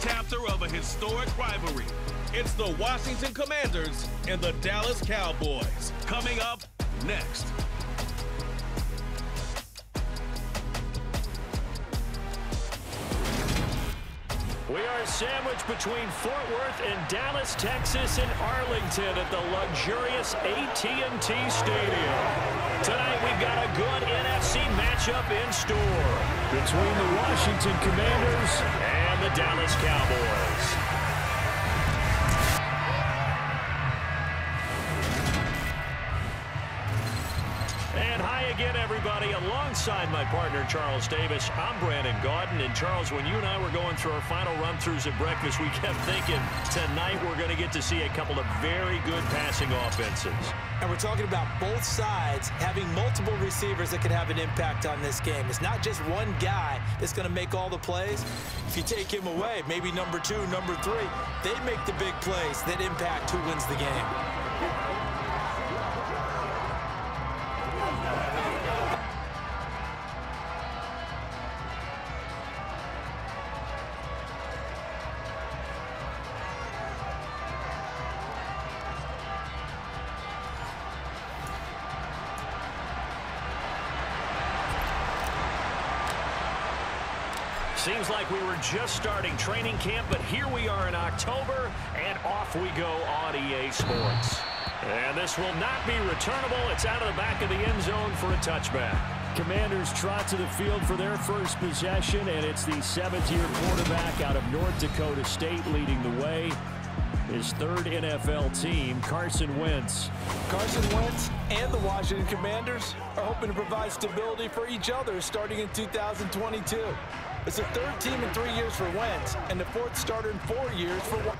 chapter of a historic rivalry. It's the Washington Commanders and the Dallas Cowboys. Coming up next. We are sandwiched between Fort Worth and Dallas, Texas, and Arlington at the luxurious AT&T Stadium. Tonight we've got a good NFC matchup in store between the Washington Commanders and the Dallas Cowboys. And hi again, everybody. Alongside my partner, Charles Davis, I'm Brandon Gaudin. And, Charles, when you and I were going through our final run-throughs at breakfast, we kept thinking tonight we're going to get to see a couple of very good passing offenses. And we're talking about both sides having multiple receivers that can have an impact on this game. It's not just one guy that's going to make all the plays. If you take him away, maybe number 2, number 3, they make the big plays that impact who wins the game. Seems like we were just starting training camp, but here we are in October, and off we go on EA Sports. And this will not be returnable. It's out of the back of the end zone for a touchback. Commanders trot to the field for their first possession, and it's the 7th-year quarterback out of North Dakota State leading the way. His third NFL team, Carson Wentz. Carson Wentz and the Washington Commanders are hoping to provide stability for each other starting in 2022. It's the third team in 3 years for Wentz and the fourth starter in 4 years for Wentz.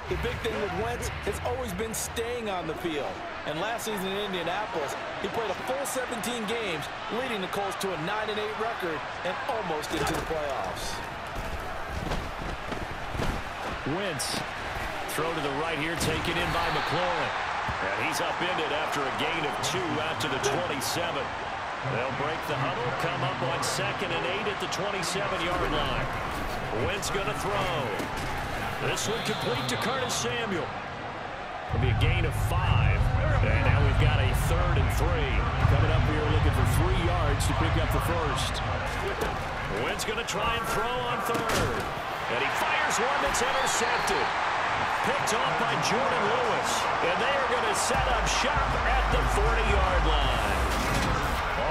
The big thing with Wentz has always been staying on the field. And last season in Indianapolis, he played a full 17 games, leading the Colts to a 9-8 record and almost into the playoffs. Wentz, throw to the right here, taken in by McLaurin. And he's upended after a gain of 2 out to the 27. They'll break the huddle, come up on 2nd and 8 at the 27-yard line. Wentz going to throw. This one complete to Curtis Samuel. It'll be a gain of 5. And now we've got a 3rd and 3. Coming up here looking for 3 yards to pick up the first. Wentz going to try and throw on 3rd. And he fires one that's intercepted. Picked off by Jordan Lewis. And they are going to set up shop at the 40-yard line.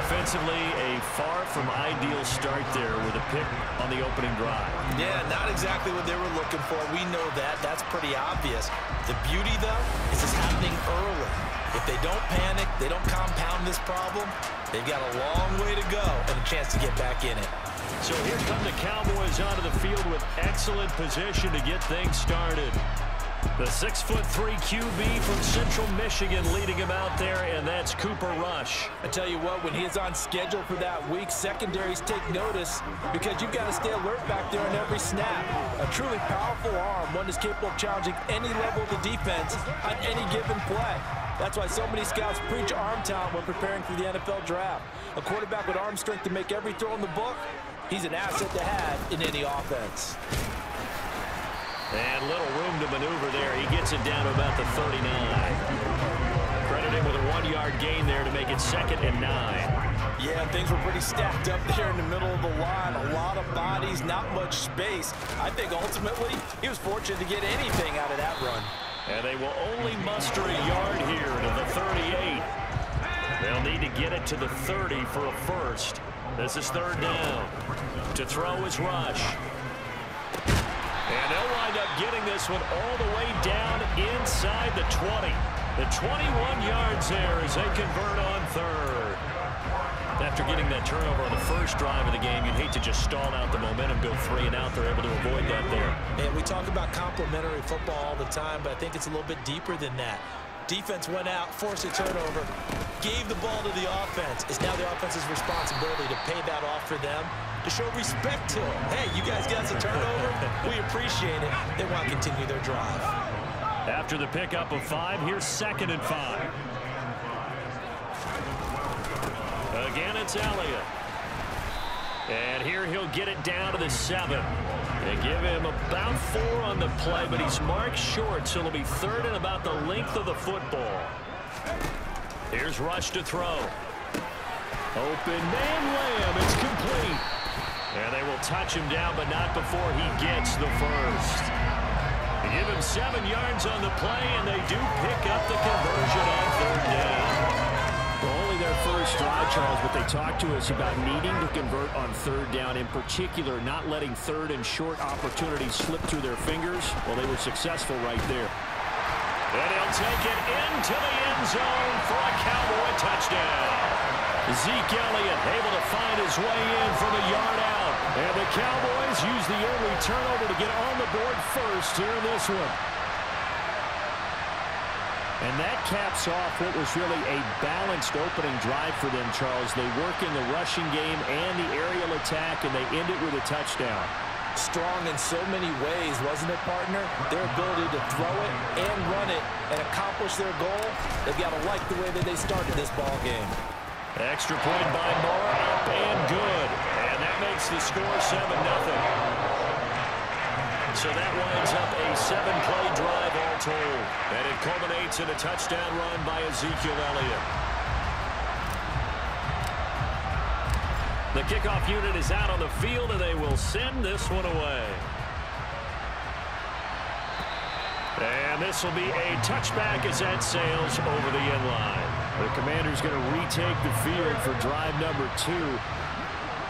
Offensively, a far from ideal start there with a pick on the opening drive. Yeah, not exactly what they were looking for. We know that. That's pretty obvious. The beauty, though, is it's happening early. If they don't panic, they don't compound this problem, they've got a long way to go and a chance to get back in it. So here come the Cowboys onto the field with excellent position to get things started. The 6'3" QB from Central Michigan leading him out there, and that's Cooper Rush. I tell you what, when he's on schedule for that week, secondaries take notice because you've got to stay alert back there on every snap. A truly powerful arm, one that's capable of challenging any level of the defense on any given play. That's why so many scouts preach arm talent when preparing for the NFL draft. A quarterback with arm strength to make every throw in the book, he's an asset to have in any offense. And little room to maneuver there. He gets it down to about the 39. Credit him with a 1-yard gain there to make it 2nd and 9. Yeah, things were pretty stacked up there in the middle of the line. A lot of bodies, not much space. I think ultimately he was fortunate to get anything out of that run. And they will only muster a yard here to the 38. They'll need to get it to the 30 for a first. This is 3rd down. To throw is Rush. And they'll wind up getting this one all the way down inside the 20. The 21 yards there as they convert on 3rd. After getting that turnover on the first drive of the game, you'd hate to just stall out the momentum, go 3 and out. They're able to avoid that there. And we talk about complementary football all the time, but I think it's a little bit deeper than that. Defense went out, forced a turnover, gave the ball to the offense. It's now the offense's responsibility to pay that off for them, to show respect to them. Hey, you guys got us a turnover. We appreciate it. They want to continue their drive. After the pickup of 5, here's 2nd and 5. Again, it's Elliott. And here he'll get it down to the 7. They give him about 4 on the play, but he's marked short, so it'll be 3rd and about the length of the football. Here's Rush to throw. Open man Lamb, it's complete. And they will touch him down, but not before he gets the first. They give him 7 yards on the play, and they do pick up the conversion on 3rd down. Well, only their first drive, Charles, but they talked to us about needing to convert on 3rd down, in particular, not letting 3rd and short opportunities slip through their fingers. Well, they were successful right there. And he'll take it into the end zone for a Cowboy touchdown. Zeke Elliott able to find his way in from a yard out. And the Cowboys use the early turnover to get on the board first here in this one. And that caps off what was really a balanced opening drive for them, Charles. They work in the rushing game and the aerial attack, and they end it with a touchdown. Strong in so many ways, wasn't it, partner? Their ability to throw it and run it and accomplish their goal, they've got to like the way that they started this ball game. Extra point by Moore, up and good. And that makes the score 7-0. So that winds up a 7-play drive all told. And it culminates in a touchdown run by Ezekiel Elliott. The kickoff unit is out on the field, and they will send this one away. And this will be a touchback as that sails over the end line. The Commanders going to retake the field for drive number 2.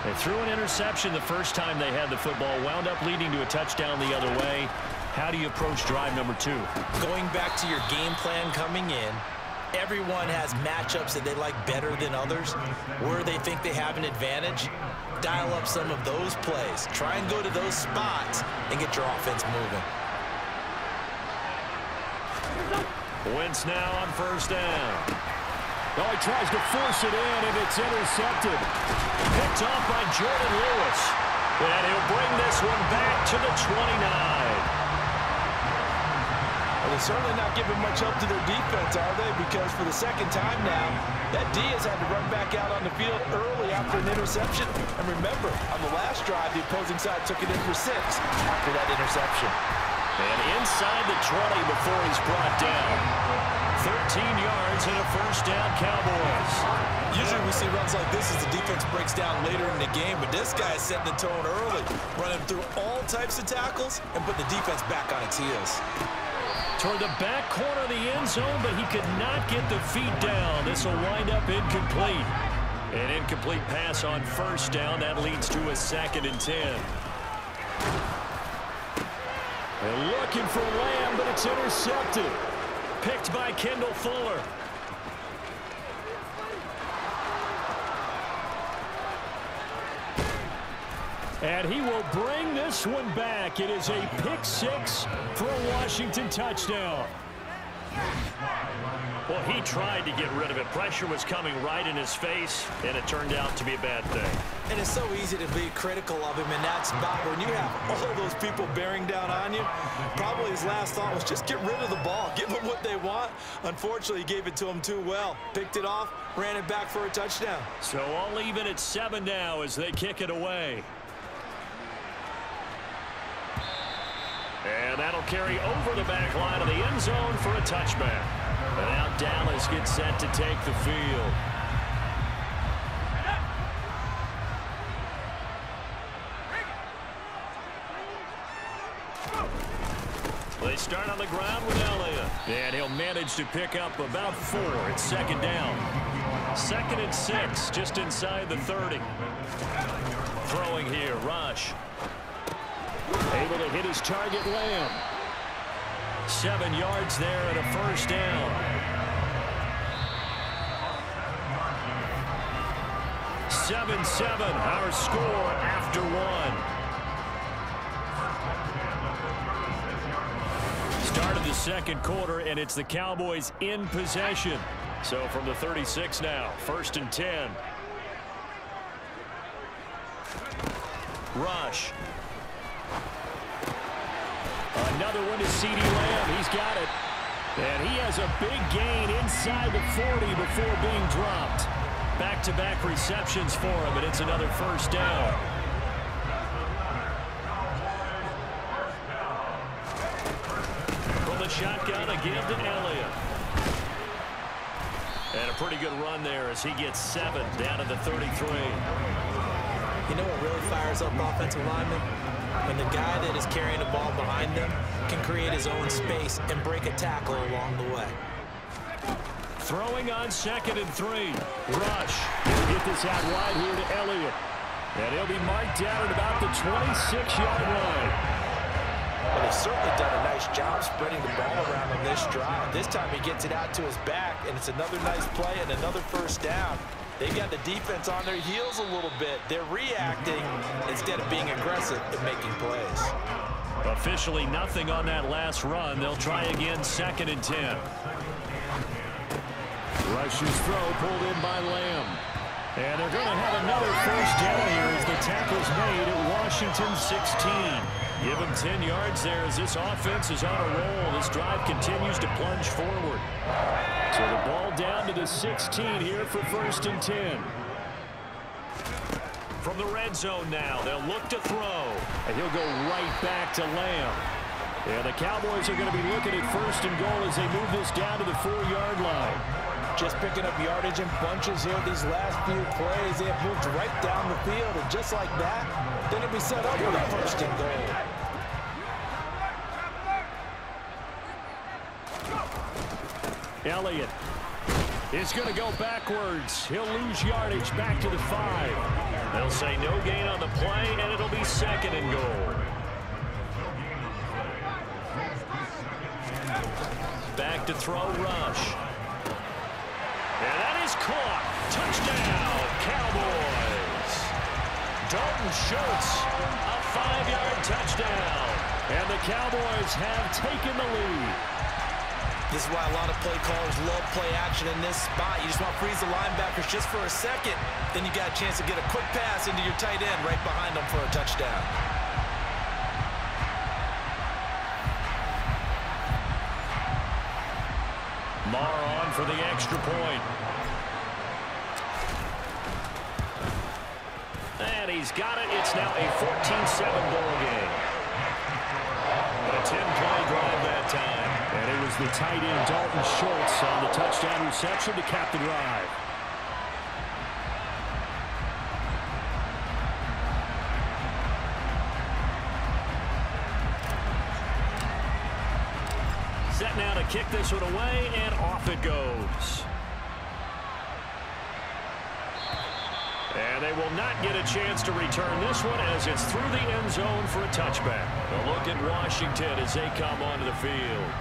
They threw an interception the first time they had the football, wound up leading to a touchdown the other way. How do you approach drive number 2? Going back to your game plan coming in, everyone has matchups that they like better than others. Where they think they have an advantage, dial up some of those plays. Try and go to those spots and get your offense moving. Wentz now on 1st down. Oh, he tries to force it in, and it's intercepted. Picked off by Jordan Lewis. And he'll bring this one back to the 29. they're certainly not giving much help to their defense, are they? Because for the second time now, that D has had to run back out on the field early after an interception. And remember, on the last drive, the opposing side took it in for 6 after that interception. And inside the 20 before he's brought down. 13 yards and a first down, Cowboys. Usually we see runs like this as the defense breaks down later in the game, but this guy is setting the tone early, running through all types of tackles and putting the defense back on its heels. Toward the back corner of the end zone, but he could not get the feet down. This will wind up incomplete. An incomplete pass on first down. That leads to a 2nd and 10. They're looking for Lamb, but it's intercepted. Picked by Kendall Fuller. And he will bring this one back. It is a pick 6 for a Washington touchdown. Well, he tried to get rid of it. Pressure was coming right in his face, and it turned out to be a bad thing. And it's so easy to be critical of him in that spot. When you have all those people bearing down on you, probably his last thought was just get rid of the ball. Give them what they want. Unfortunately, he gave it to them too well. Picked it off, ran it back for a touchdown. So all even at 7 now as they kick it away. And that'll carry over the back line of the end zone for a touchback. And now Dallas gets set to take the field. They start on the ground with Elliott. And he'll manage to pick up about 4. It's 2nd down. 2nd and 6, just inside the 30. Throwing here, Rush. Able to hit his target, Lamb. 7 yards there and a first down. 7-7, our score after 1. Start of the 2nd quarter, and it's the Cowboys in possession. So from the 36 now, 1st and 10. Rush. Another one to CeeDee Lamb. He's got it. And he has a big gain inside the 40 before being dropped. Back-to-back receptions for him, and it's another first down. From the shotgun, a give to Elliott. And a pretty good run there as he gets 7 down to the 33. You know what really fires up offensive linemen? When the guy that is carrying the ball behind them can create his own space and break a tackle along the way. Throwing on 2nd and 3. Rush. He'll get this out wide here to Elliott. And he'll be marked down at about the 26-yard line. Well, he's certainly done a nice job spreading the ball around on this drive. This time he gets it out to his back, and it's another nice play and another first down. They've got the defense on their heels a little bit. They're reacting instead of being aggressive and making plays. Officially nothing on that last run. They'll try again 2nd and 10. Rush's throw pulled in by Lamb. And they're going to have another first down here as the tackle's made at Washington 16. Give him 10 yards there as this offense is on a roll. This drive continues to plunge forward. So the ball down to the 16 here for 1st and 10. From the red zone now, they'll look to throw. And he'll go right back to Lamb. And the Cowboys are going to be looking at 1st and goal as they move this down to the 4-yard line. Just picking up yardage in bunches here these last few plays. They have moved right down the field, and just like that, then it'll be set up with a 1st and goal. Elliott is going to go backwards. He'll lose yardage back to the 5. They'll say no gain on the play, and it'll be 2nd and goal. Back to throw, Rush. And that is caught. Touchdown, Cowboys. Dalton Schultz, a 5-yard touchdown. And the Cowboys have taken the lead. This is why a lot of play callers love play action in this spot. You just want to freeze the linebackers just for a second. Then you got a chance to get a quick pass into your tight end right behind them for a touchdown. Lamar on for the extra point. And he's got it. It's now a 14-7 ball game. A 10-play drive that time. And it was the tight end Dalton Schultz on the touchdown reception to cap the drive. Set now to kick this one away, and off it goes. And they will not get a chance to return this one as it's through the end zone for a touchback. A look at Washington as they come onto the field.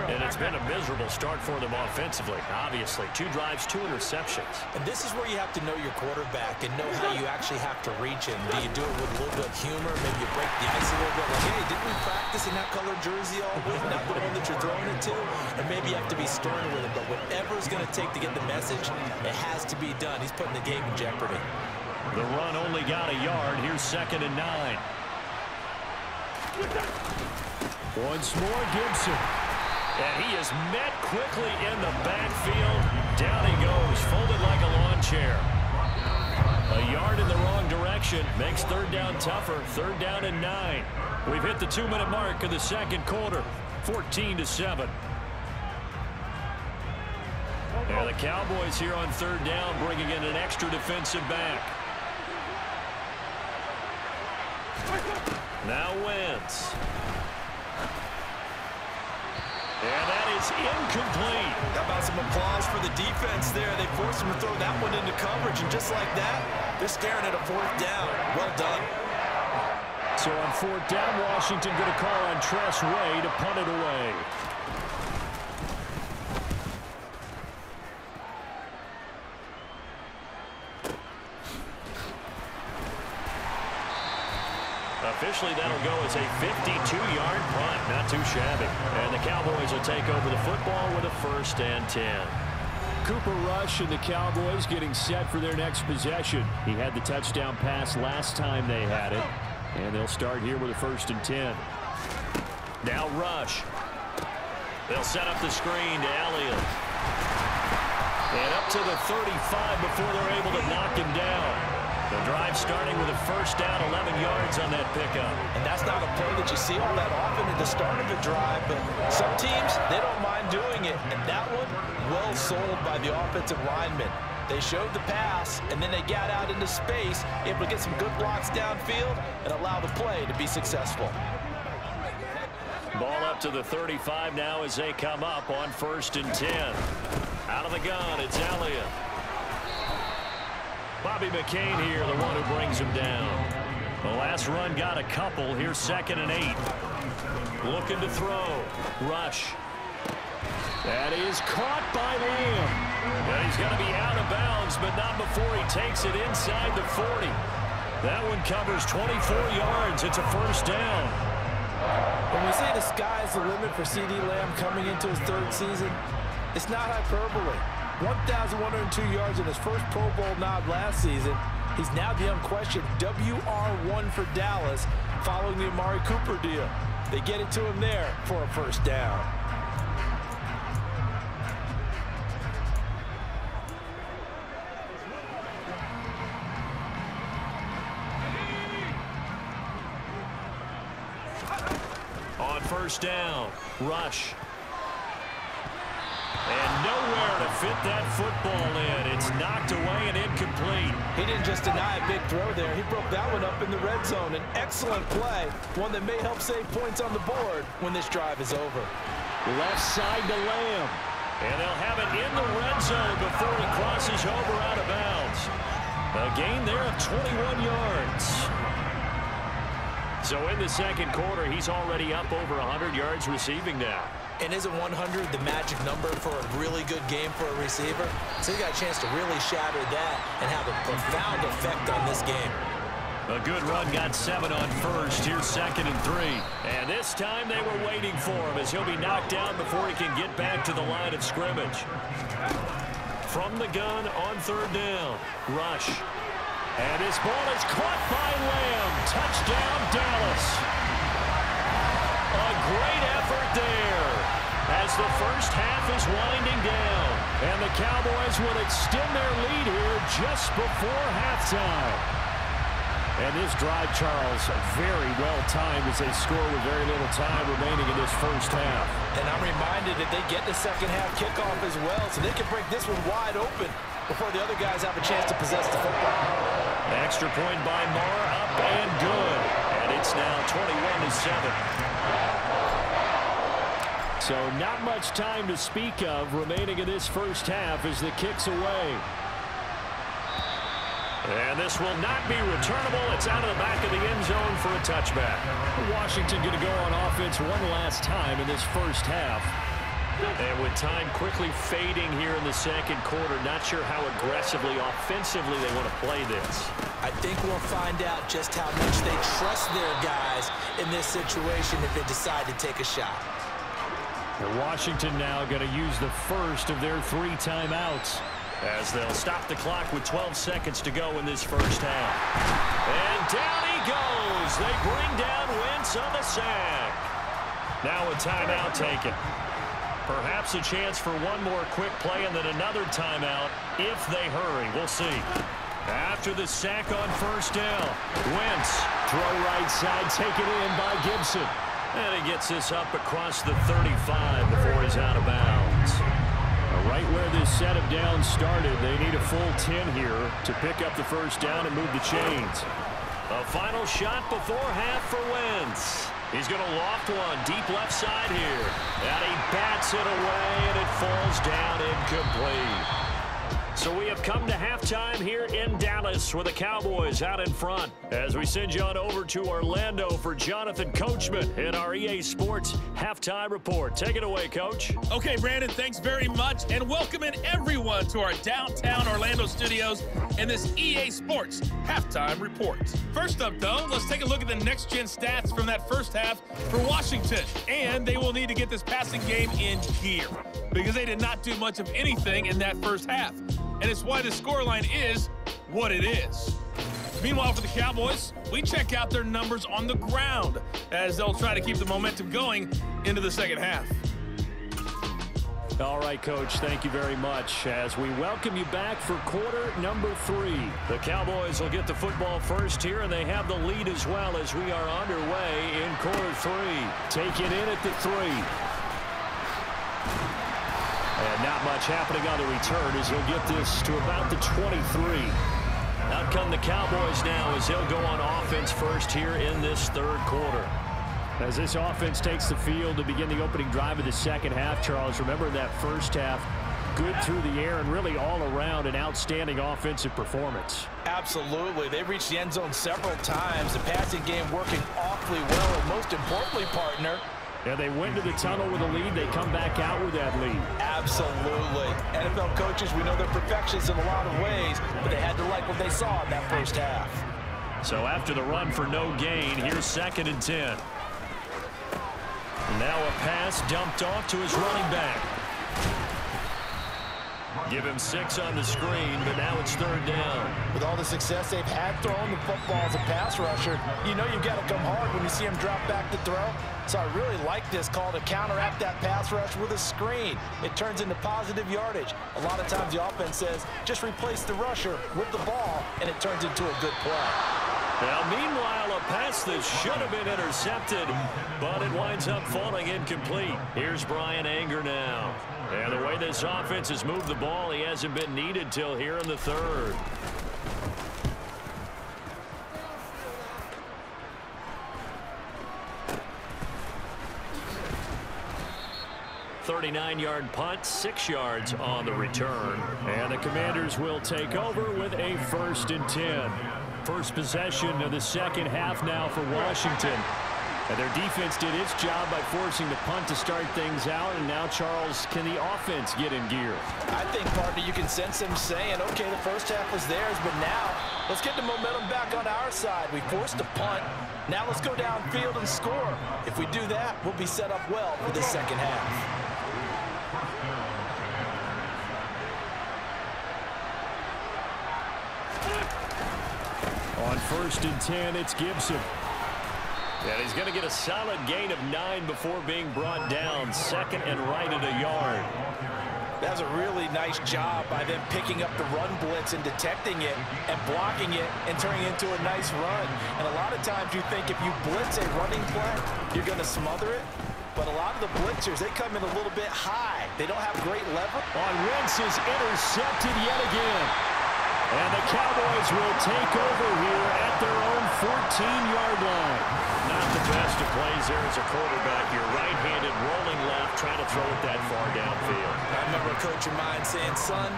And it's been a miserable start for them offensively, obviously. 2 drives, 2 interceptions. And this is where you have to know your quarterback and know how you actually have to reach him. Do you do it with a little bit of humor? Maybe you break the ice a little bit. Like, hey, didn't we practice in that colored jersey all week? Not the one that you're throwing it to? And maybe you have to be stern with him. But whatever it's going to take to get the message, it has to be done. He's putting the game in jeopardy. The run only got a yard. Here's 2nd and 9. Once more, Gibson. And he is met quickly in the backfield. Down he goes, folded like a lawn chair. A yard in the wrong direction makes 3rd down tougher. 3rd down and 9. We've hit the 2-minute mark of the second quarter. 14-7. And the Cowboys here on 3rd down, bringing in an extra defensive back. Now Wentz. And that is incomplete. How about some applause for the defense there? They forced him to throw that one into coverage, and just like that, they're staring at a 4th down. Well done. So on 4th down, Washington going to call on Tress Way to punt it away. Officially, that'll go as a 52-yard punt. Not too shabby. And the Cowboys will take over the football with a 1st and 10. Cooper Rush and the Cowboys getting set for their next possession. He had the touchdown pass last time they had it. And they'll start here with a 1st and 10. Now Rush. They'll set up the screen to Elliott. And up to the 35 before they're able to knock him down. The drive starting with a 1st down, 11 yards on that pickup. And that's not a play that you see all that often at the start of a drive, but some teams, they don't mind doing it. And that one, well sold by the offensive lineman. They showed the pass, and then they got out into space, able to get some good blocks downfield and allow the play to be successful. Ball up to the 35 now as they come up on 1st and 10. Out of the gun, it's Elliott. Bobby McCain here, the one who brings him down. The last run got a couple. Here's 2nd and 8. Looking to throw. Rush. That is caught by Lamb. And he's going to be out of bounds, but not before he takes it inside the 40. That one covers 24 yards. It's a 1st down. When we say the sky's the limit for C.D. Lamb coming into his 3rd season, it's not hyperbole. 1,102 yards in his first Pro Bowl nod last season. He's now the unquestioned WR1 for Dallas following the Amari Cooper deal. They get it to him there for a 1st down. On 1st down, Rush. And nowhere to fit that football in. It's knocked away and incomplete. He didn't just deny a big throw there. He broke that one up in the red zone. An excellent play, one that may help save points on the board when this drive is over. Left side to Lamb. And they'll have it in the red zone before he crosses over out of bounds. A gain there of 21 yards. So in the second quarter, he's already up over 100 yards receiving now. And isn't 100 the magic number for a really good game for a receiver? So he got a chance to really shatter that and have a profound effect on this game. A good run got 7 on 1st. Here's 2nd and 3. And this time they were waiting for him as he'll be knocked down before he can get back to the line of scrimmage. From the gun on 3rd down, Rush. And his ball is caught by Lamb. Touchdown, Dallas. A great effort there. as the first half is winding down. And the Cowboys will extend their lead here just before halftime. And this drive, Charles, very well timed as they score with very little time remaining in this first half. And I'm reminded that they get the second half kickoff as well, so they can break this one wide open before the other guys have a chance to possess the football. Extra point by Marr, up and good. And it's now 21-7. So not much time to speak of remaining in this first half as the kick's away. And this will not be returnable. It's out of the back of the end zone for a touchback. Washington going to go on offense one last time in this first half. And with time quickly fading here in the second quarter, not sure how aggressively, offensively they want to play this. I think we'll find out just how much they trust their guys in this situation if they decide to take a shot. And Washington now going to use the first of their 3 timeouts, as they'll stop the clock with 12 seconds to go in this first half. And down he goes. They bring down Wentz on the sack. Now a timeout taken. Perhaps a chance for one more quick play and then another timeout if they hurry. We'll see. After the sack on first down, Wentz, throw right side, taken in by Gibson. And he gets this up across the 35 before he's out of bounds. Right where this set of downs started, they need a full 10 here to pick up the first down and move the chains. A final shot before half for Wentz. He's going to loft one deep left side here. And he bats it away, and it falls down incomplete. So we have come to halftime here in Dallas with the Cowboys out in front as we send you on over to Orlando for Jonathan Coachman in our EA Sports Halftime Report. Take it away, Coach. Okay, Brandon, thanks very much, and welcome in everyone to our downtown Orlando studios in this EA Sports Halftime Report. First up, though, let's take a look at the next-gen stats from that first half for Washington, and they will need to get this passing game in gear because they did not do much of anything in that first half. And it's why the scoreline is what it is. Meanwhile, for the Cowboys, we check out their numbers on the ground as they'll try to keep the momentum going into the second half. All right, Coach, thank you very much as we welcome you back for quarter number 3. The Cowboys will get the football first here, and they have the lead as well as we are underway in quarter 3. Take it in at the 3. And not much happening on the return as he'll get this to about the 23. Out come the Cowboys now as they'll go on offense first here in this third quarter. As this offense takes the field to begin the opening drive of the second half, Charles, remember that first half, good through the air and really all around an outstanding offensive performance. Absolutely. They reached the end zone several times. The passing game working awfully well. And most importantly, partner, yeah, they went to the tunnel with a lead. They come back out with that lead. Absolutely. NFL coaches, we know they're perfectionists in a lot of ways, but they had to like what they saw in that first half. So after the run for no gain, here's 2nd and 10. Now a pass dumped off to his running back. Give him 6 on the screen, but now it's 3rd down. With all the success they've had throwing the football as a pass rusher, you know you've got to come hard when you see him drop back to throw. So I really like this call to counteract that pass rush with a screen. It turns into positive yardage. A lot of times the offense says, just replace the rusher with the ball, and it turns into a good play. Now, meanwhile, a pass that should have been intercepted, but it winds up falling incomplete. Here's Brian Anger now. And the way this offense has moved the ball, he hasn't been needed till here in the third. .39-yard punt, 6 yards on the return. And the Commanders will take over with a 1st and 10. First possession of the second half now for Washington. And their defense did its job by forcing the punt to start things out. And now, Charles, can the offense get in gear? I think, partner, you can sense them saying, okay, the first half was theirs, but now let's get the momentum back on our side. We forced a punt. Now let's go downfield and score. If we do that, we'll be set up well for the second half. On 1st and 10, it's Gibson. And he's going to get a solid gain of 9 before being brought down. Second and right at a yard. That was a really nice job by them picking up the run blitz and detecting it and blocking it and turning it into a nice run. And a lot of times you think if you blitz a running play, you're going to smother it. But a lot of the blitzers, they come in a little bit high. They don't have great leverage. Wentz is intercepted yet again. And the Cowboys will take over here at their own 14-yard line. Not the best of plays there as a quarterback. Your right-handed rolling left, trying to throw it that far downfield. I remember a coach of mine saying, son,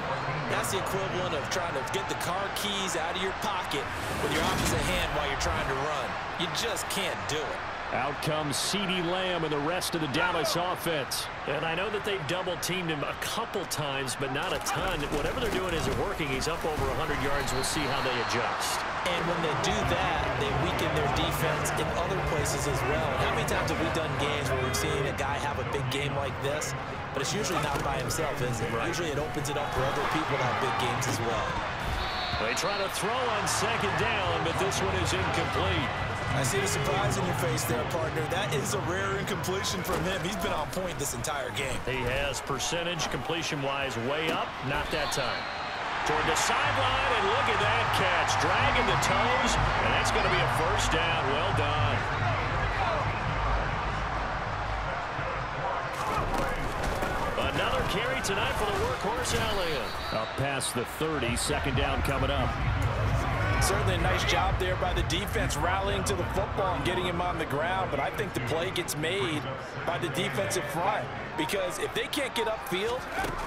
that's the equivalent of trying to get the car keys out of your pocket with your opposite hand while you're trying to run. You just can't do it. Out comes CeeDee Lamb and the rest of the Dallas offense. And I know that they've double-teamed him a couple times, but not a ton. Whatever they're doing isn't working. He's up over 100 yards. We'll see how they adjust. And when they do that, they weaken their defense in other places as well. And how many times have we done games where we've seen a guy have a big game like this? But it's usually not by himself, is it? Right. Usually it opens it up for other people to have big games as well. They try to throw on second down, but this one is incomplete. I see the surprise in your face there, partner. That is a rare incompletion from him. He's been on point this entire game. He has percentage completion-wise way up. Not that time. Toward the sideline, and look at that catch. Dragging the toes, and that's going to be a first down. Well done. Another carry tonight for the workhorse, Elliott. Up past the 30, second down coming up. Certainly a nice job there by the defense rallying to the football and getting him on the ground, but I think the play gets made by the defensive front because if they can't get upfield,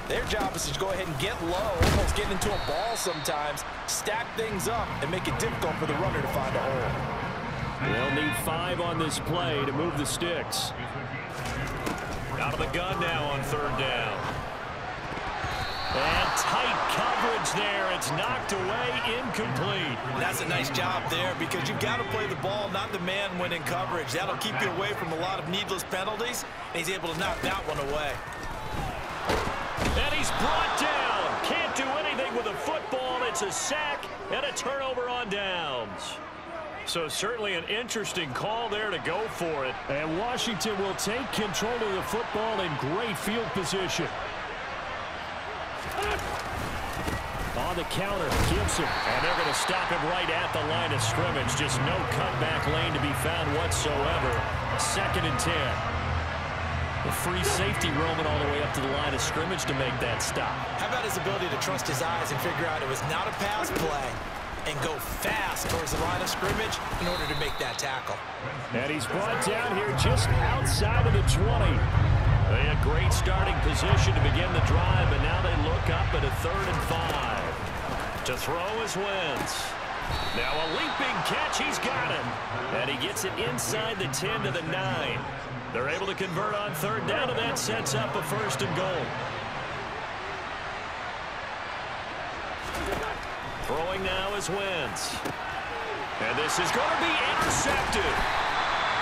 their job is to go ahead and get low, almost get into a ball sometimes, stack things up, and make it difficult for the runner to find a hole. They'll need 5 on this play to move the sticks. Out of the gun now on third down. And tight coverage there. It's knocked away, incomplete. That's a nice job there because you've got to play the ball, not the man when in coverage. That'll keep you away from a lot of needless penalties, and he's able to knock that one away. And he's brought down. Can't do anything with a football. It's a sack and a turnover on downs. So certainly an interesting call there to go for it. And Washington will take control of the football in great field position. On the counter, Gibson. And they're going to stop him right at the line of scrimmage. Just no cutback lane to be found whatsoever. Second and 10. The free safety roaming all the way up to the line of scrimmage to make that stop. How about his ability to trust his eyes and figure out it was not a pass play and go fast towards the line of scrimmage in order to make that tackle. And he's brought down here just outside of the 20. They had great starting position to begin the drive, but now they look up at a 3rd and 5. To throw is Wentz. Now a leaping catch. He's got it. And he gets it inside the 10 to the 9. They're able to convert on third down, and that sets up a 1st and goal. Throwing now is Wentz. And this is going to be intercepted.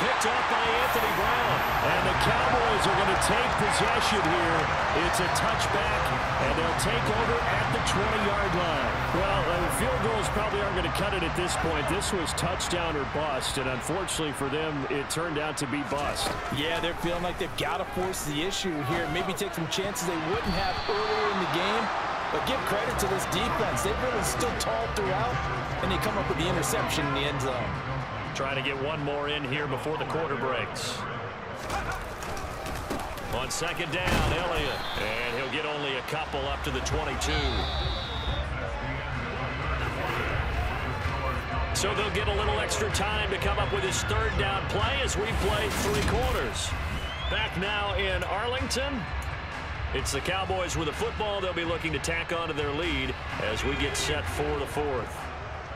Picked up by Anthony Brown. And the Cowboys are going to take possession here. It's a touchback, and they'll take over at the 20-yard line. Well, field goals probably aren't going to cut it at this point. This was touchdown or bust, and unfortunately for them, it turned out to be bust. Yeah, they're feeling like they've got to force the issue here. Maybe take some chances they wouldn't have earlier in the game. But give credit to this defense. They've really stood tall throughout, and they come up with the interception in the end zone. Trying to get one more in here before the quarter breaks. On second down, Elliott. And he'll get only a couple up to the 22. So they'll get a little extra time to come up with his 3rd down play as we play 3 quarters. Back now in Arlington. It's the Cowboys with the football. They'll be looking to tack onto their lead as we get set for the 4th.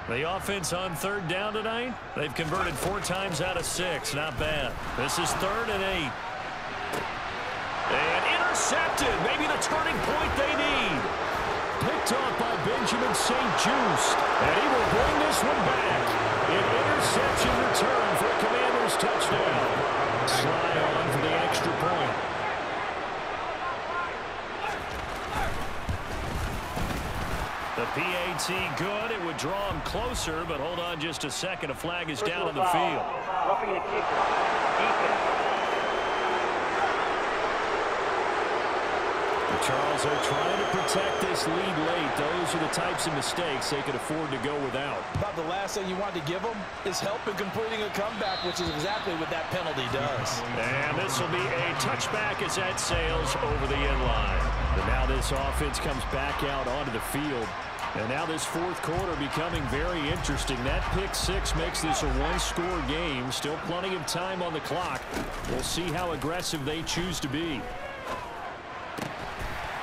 The offense on 3rd down tonight, they've converted 4 times out of 6. Not bad. This is 3rd and 8. And intercepted. Maybe the turning point they need. Picked off by Benjamin St-Juste. And he will bring this one back. An interception return for a Commanders touchdown. Slide on for the extra point. The PAT good. It would to draw him closer, but hold on just a second. A flag is down on the field. Roughing the kicker. Defense. The Charles are trying to protect this lead late. Those are the types of mistakes they could afford to go without. About the last thing you want to give them is help in completing a comeback, which is exactly what that penalty does. And this will be a touchback as that sails over the end line. But now this offense comes back out onto the field. And now this fourth quarter becoming very interesting. That pick six makes this a one-score game. Still plenty of time on the clock. We'll see how aggressive they choose to be.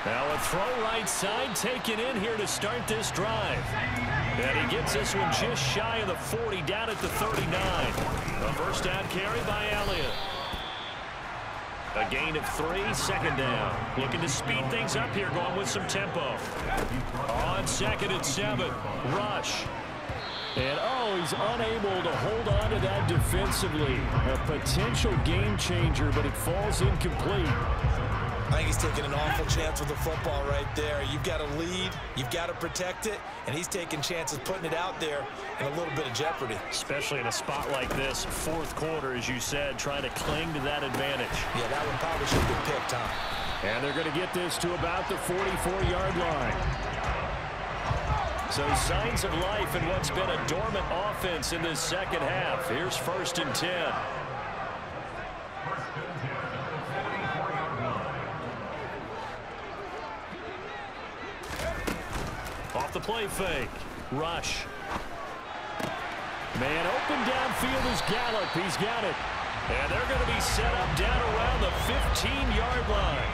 Now a throw right side taken in here to start this drive. And he gets this one just shy of the 40, down at the 39. A first down carry by Elliott. A gain of 3, second down. Looking to speed things up here, going with some tempo. On second and 7, rush. And, oh, he's unable to hold on to that defensively. A potential game changer, but it falls incomplete. I think he's taking an awful chance with the football right there. You've got to lead, you've got to protect it, and he's taking chances putting it out there in a little bit of jeopardy. Especially in a spot like this, fourth quarter, as you said, trying to cling to that advantage. Yeah, that one probably should have been picked, huh? And they're going to get this to about the 44-yard line. So signs of life in what's been a dormant offense in this second half. Here's 1st and 10. Off the play fake. Rush. Man open downfield is Gallup. He's got it. And they're going to be set up down around the 15-yard line.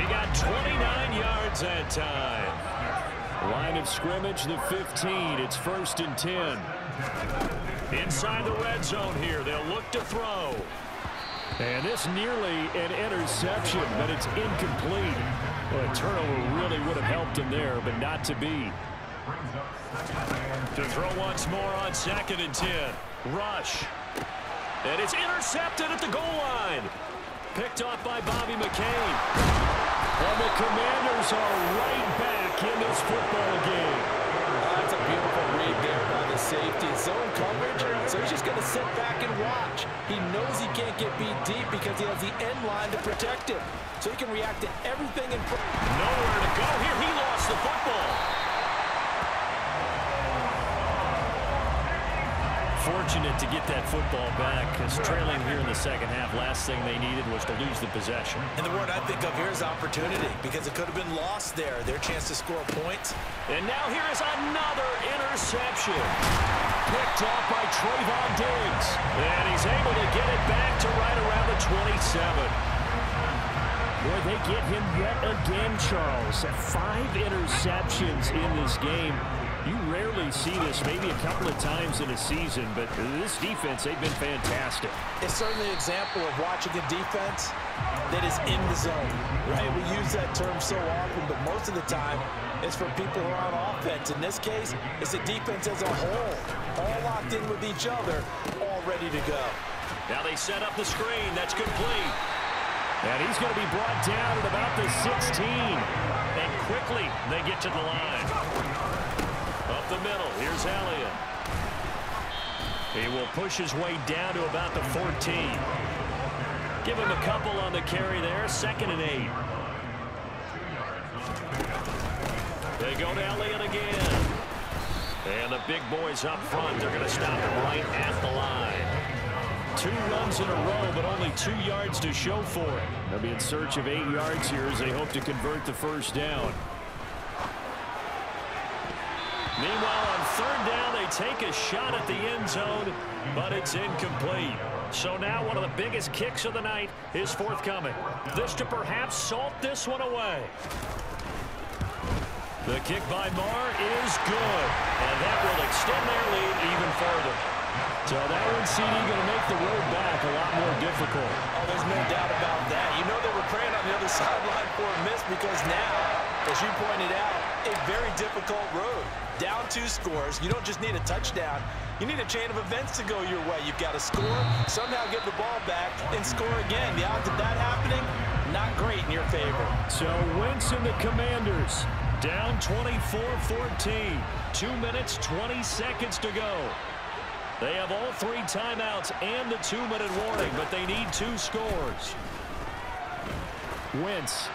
He got 29 yards that time. Line of scrimmage, the 15. It's 1st and 10. Inside the red zone here. They'll look to throw. And this nearly an interception, but it's incomplete. Well, a turnover really would have helped him there, but not to be. To throw once more on 2nd and 10. Rush. And it's intercepted at the goal line. Picked off by Bobby McCain. And the Commanders are right back in this football game. That's a beautiful read there by the safety. Zone coverage, so he's just going to sit back and watch. He knows he can't get beat deep because he has the end line to protect him. So he can react to everything in front. Nowhere to go here. He lost the football. Fortunate to get that football back, because trailing here in the second half, last thing they needed was to lose the possession. And the word I think of here is opportunity, because it could have been lost there. Their chance to score points. And now here is another interception. Picked off by Trayvon Diggs. And he's able to get it back to right around the 27. Boy, they get him yet again, Charles. 5 interceptions in this game. You rarely see this, maybe a couple of times in a season, but this defense, they've been fantastic. It's certainly an example of watching a defense that is in the zone, right? We use that term so often, but most of the time, it's for people who are on offense. In this case, it's the defense as a whole, all locked in with each other, all ready to go. Now they set up the screen. That's complete. And he's going to be brought down at about the 16. And quickly, they get to the line. Up the middle, here's Elliott. He will push his way down to about the 14. Give him a couple on the carry there, 2nd and 8. They go to Elliott again. And the big boys up front, they're going to stop him right at the line. 2 runs in a row, but only 2 yards to show for it. They'll be in search of 8 yards here as they hope to convert the first down. Meanwhile, on 3rd down, they take a shot at the end zone, but it's incomplete. So now one of the biggest kicks of the night is forthcoming. This to perhaps salt this one away. The kick by Marr is good, and that will extend their lead even further. So that one, CD, going to make the road back a lot more difficult. Oh, there's no doubt about that. You know they were praying on the other sideline for a miss because now, as you pointed out, a very difficult road. Down 2 scores. You don't just need a touchdown. You need a chain of events to go your way. You've got to score, somehow get the ball back, and score again. The odds of that happening, not great in your favor. So Wentz and the Commanders Down 24-14. 2 minutes, 20 seconds to go. They have all 3 timeouts and the 2-minute warning, but they need 2 scores. Wentz.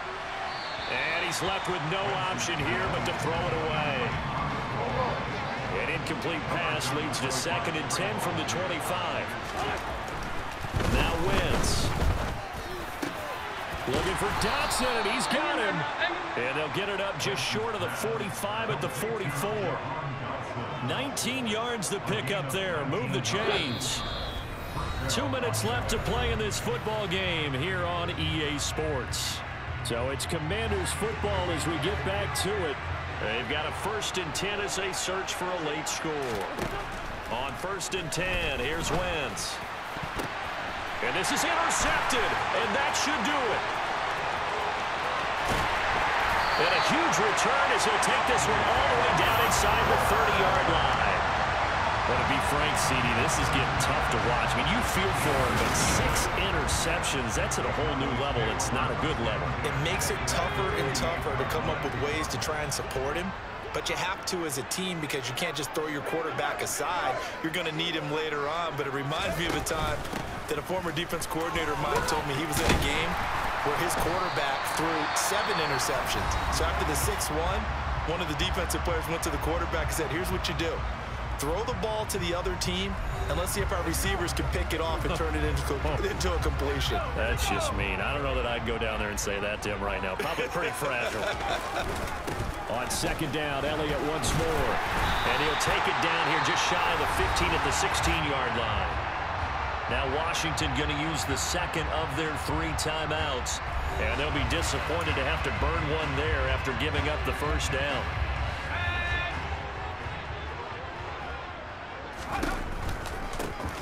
And he's left with no option here but to throw it away. An incomplete pass leads to 2nd and 10 from the 25. Now Wentz. Looking for Dotson, and he's got him. And they'll get it up just short of the 45 at the 44. 19 yards to pick up there. Move the chains. 2 minutes left to play in this football game here on EA Sports. So it's Commanders football as we get back to it. They've got a 1st and 10 as they search for a late score. On 1st and 10, here's Wentz. And this is intercepted, and that should do it. And a huge return as he'll take this one all the way down inside the 30-yard line. But to be frank, CD, this is getting tough to watch. I mean, you feel for him, but 6 interceptions, that's at a whole new level. It's not a good level. It makes it tougher and tougher to come up with ways to try and support him. But you have to as a team because you can't just throw your quarterback aside. You're going to need him later on. But it reminds me of a time that a former defense coordinator of mine told me he was in a game where his quarterback threw 7 interceptions. So after the 6-1, one of the defensive players went to the quarterback and said, here's what you do. Throw the ball to the other team, and let's see if our receivers can pick it off and turn it into a completion. That's just mean. I don't know that I'd go down there and say that to him right now. Probably pretty fragile. On 2nd down, Elliott once more. And he'll take it down here just shy of the 15 at the 16-yard line. Now Washington going to use the 2nd of their 3 timeouts. And they'll be disappointed to have to burn one there after giving up the 1st down.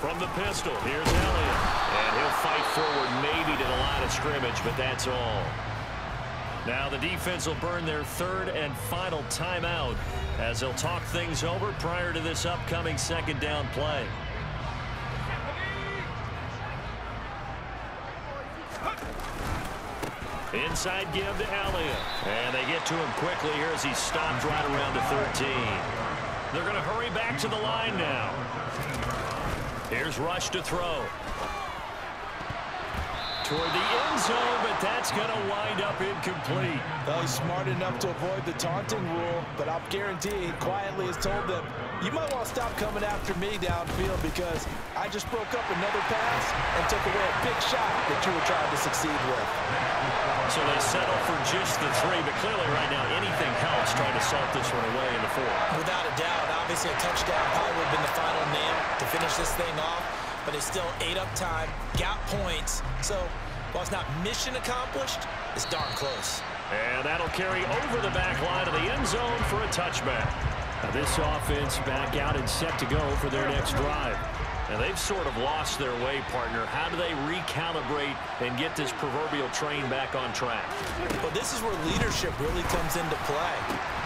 From the pistol, here's Elliott. And he'll fight forward maybe to the line of scrimmage, but that's all. Now the defense will burn their 3rd and final timeout as they'll talk things over prior to this upcoming 2nd down play. Inside give to Elliott. And they get to him quickly here as he's stopped right around the 13. They're going to hurry back to the line now. Here's Rush to throw. Toward the end zone, but that's going to wind up incomplete. Well, he's smart enough to avoid the taunting rule, but I'll guarantee he quietly has told them, you might want to stop coming after me downfield because I just broke up another pass and took away a big shot that you were trying to succeed with. So they settle for just the 3, but clearly right now anything helps trying to salt this one away in the 4th. Without a doubt, obviously a touchdown probably would have been the final nail to finish this thing off. But it's still ate up time, got points. So while it's not mission accomplished, it's darn close. And that'll carry over the back line of the end zone for a touchback. Now this offense back out and set to go for their next drive. And they've sort of lost their way, partner. How do they recalibrate and get this proverbial train back on track? Well, this is where leadership really comes into play.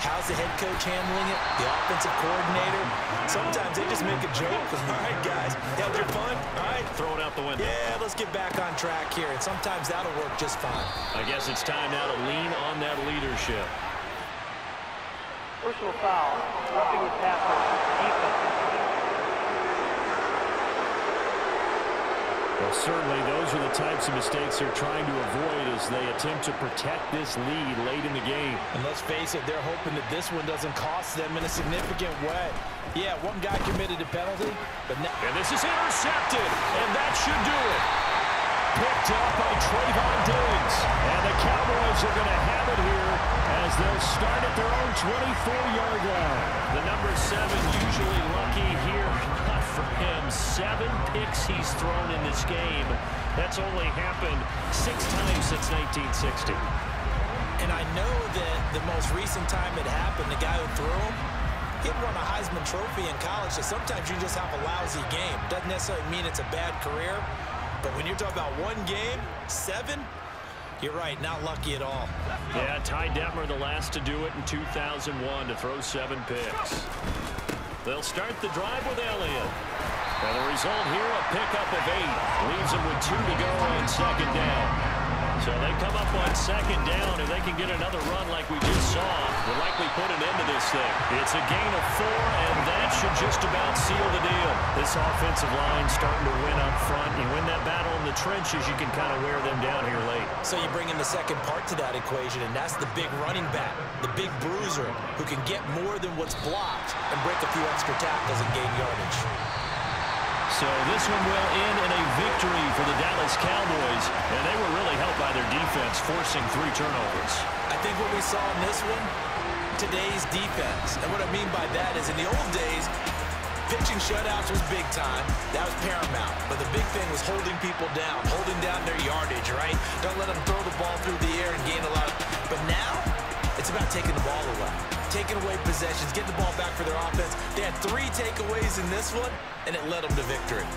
How's the head coach handling it? The offensive coordinator? Sometimes they just make a joke. All right, guys, had your fun? All right. Throw it out the window. Yeah, let's get back on track here. And sometimes that'll work just fine. I guess it's time now to lean on that leadership. Personal foul. Roughing the passer. Defense. Well, certainly those are the types of mistakes they're trying to avoid as they attempt to protect this lead late in the game. And let's face it, they're hoping that this one doesn't cost them in a significant way. Yeah, one guy committed a penalty, but now... And this is intercepted, and that should do it. Picked up by Trayvon Diggs. And the Cowboys are going to have it here as they'll start at their own 24-yard line. The number 7 usually lucky here. Not for him. 7 picks he's thrown in this game. That's only happened 6 times since 1960. And I know that the most recent time it happened, the guy who threw him, he'd won a Heisman Trophy in college, so sometimes you just have a lousy game. Doesn't necessarily mean it's a bad career. But when you're talking about one game, 7, you're right, not lucky at all. Yeah, Ty Detmer the last to do it in 2001 to throw 7 picks. They'll start the drive with Elliott. And the result here, a pickup of 8. Leaves him with 2 to go on 2nd down. So they come up on second down. If they can get another run like we just saw, will likely put an end to this thing. It's a gain of 4, and that should just about seal the deal. This offensive line starting to win up front. You win that battle in the trenches, you can kind of wear them down here late. So you bring in the second part to that equation, and that's the big running back, the big bruiser, who can get more than what's blocked and break a few extra tackles and gain yardage. So this one will end in a victory for the Dallas Cowboys, and they were really helped by their defense, forcing 3 turnovers. I think what we saw in this one, today's defense. And what I mean by that is in the old days, pitching shutouts was big time. That was paramount. But the big thing was holding people down, holding down their yardage, right? Don't let them throw the ball through the air and gain a lot. But now, it's about taking the ball away. Taking away possessions, getting the ball back for their offense. They had 3 takeaways in this one, and it led them to victory.